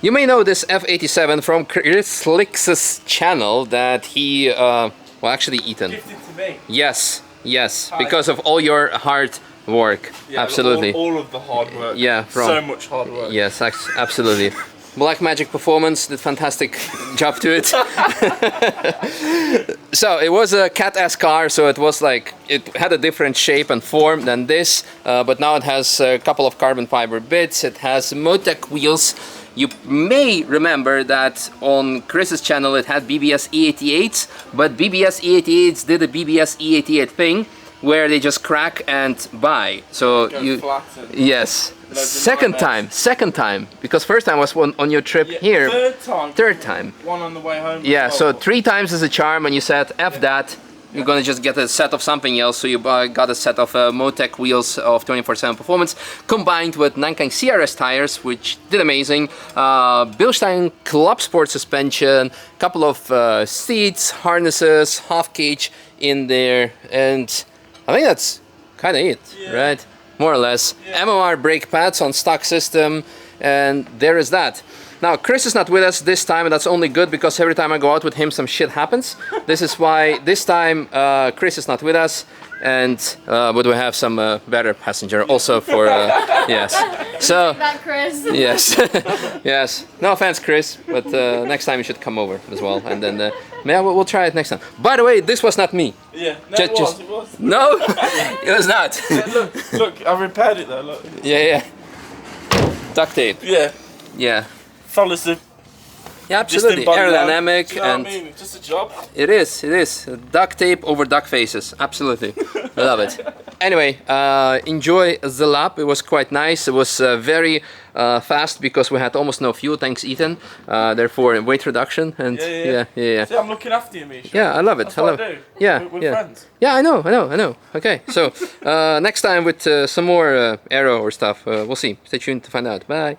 You may know this F87 from Chris Lix's channel that he, well, actually Ethan. Gifted to me. Yes, yes, because of all your hard work. Yeah, absolutely. All of the hard work. Yeah, so much hard work. Yes, absolutely. Black Magic Performance did fantastic job to it. So it was a cat-ass car, so it was like, it had a different shape and form than this, but now it has a couple of carbon fiber bits, it has Motec wheels. You may remember that on Chris's channel it had BBS E88s, but BBS E88s did a BBS E88 thing where they just crack and buy. So yes. Second time, because first time was on your trip here. Third time. One on the way home. Yeah, so 3 times is a charm, and you said F that. You're gonna just get a set of something else, so you got a set of Motec wheels of 24/7 performance combined with Nankai CRS tires, which did amazing. Bilstein Club Sport suspension, couple of seats, harnesses, half cage in there, and I think that's kind of it, right? More or less. Yeah. MOR brake pads on stock system, and there is that. Now, Chris is not with us this time, and that's only good because every time I go out with him, some shit happens. This is why this time Chris is not with us, and but we have some better passenger also for yes. So that Chris. Yes, yes. No offense, Chris, but next time you should come over as well, and then yeah, we'll try it next time. By the way, this was not me. Yeah, no, it was. No, it was not. Look, I repaired it though. Look. Yeah. Duct tape. Yeah. Yeah. Follows the. Yeah, absolutely. Aerodynamic, you know and what I mean? Just a job. It is. Duct tape over duck faces. Absolutely. I love it. Anyway, enjoy the lap. It was quite nice. It was very fast because we had almost no fuel. Thanks, Ethan. Therefore, weight reduction and yeah. See, I'm looking after you, Misha. Yeah, I love it. That's what I do. Yeah, we're friends. Yeah, I know. Okay, so next time with some more aero or stuff. We'll see. Stay tuned to find out. Bye.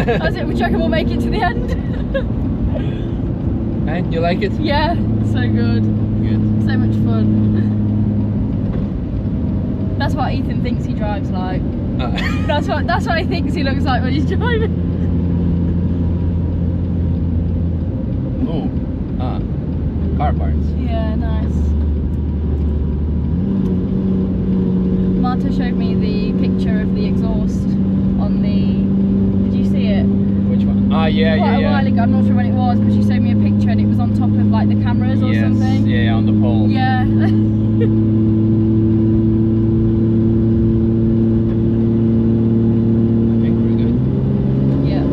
That's it. We reckon we'll make it to the end. Hey, you like it? Yeah, so good. Good. So much fun. That's what Ethan thinks he drives like. That's what he thinks he looks like when he's driving. Oh, car parts. Yeah, nice. Marta showed me the picture of the exhaust on the. Did you see it? Which one? Ah, yeah, Quite a while ago. I'm not sure when it was, but she showed me a picture and it was on top of like the cameras or Yes, something. yeah, on the pole. Yeah. I think we're good. Yeah.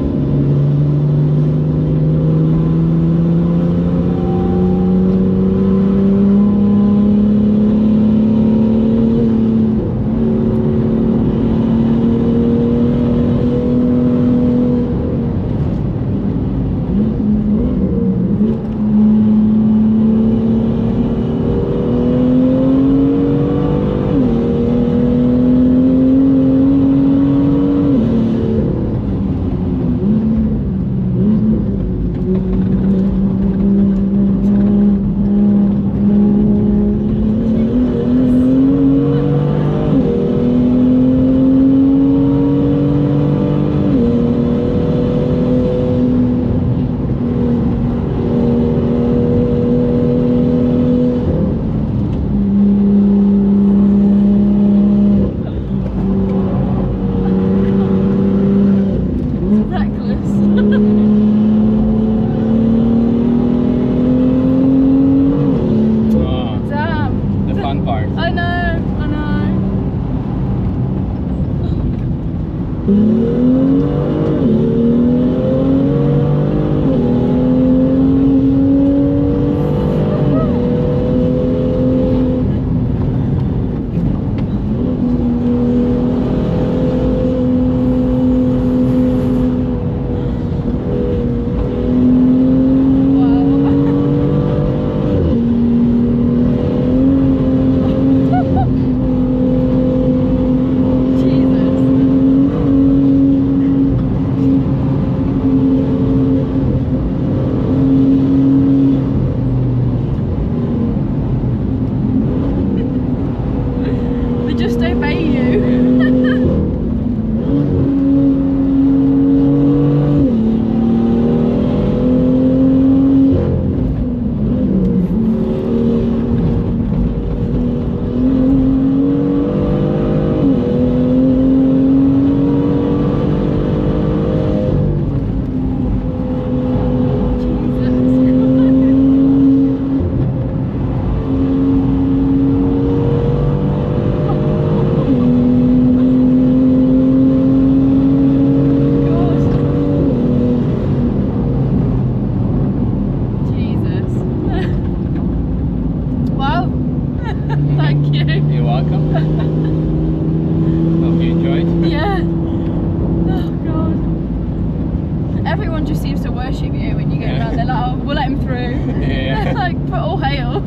just seems to worship you when you get around. They're like, oh, we'll let him through. Yeah. Like, put all hail.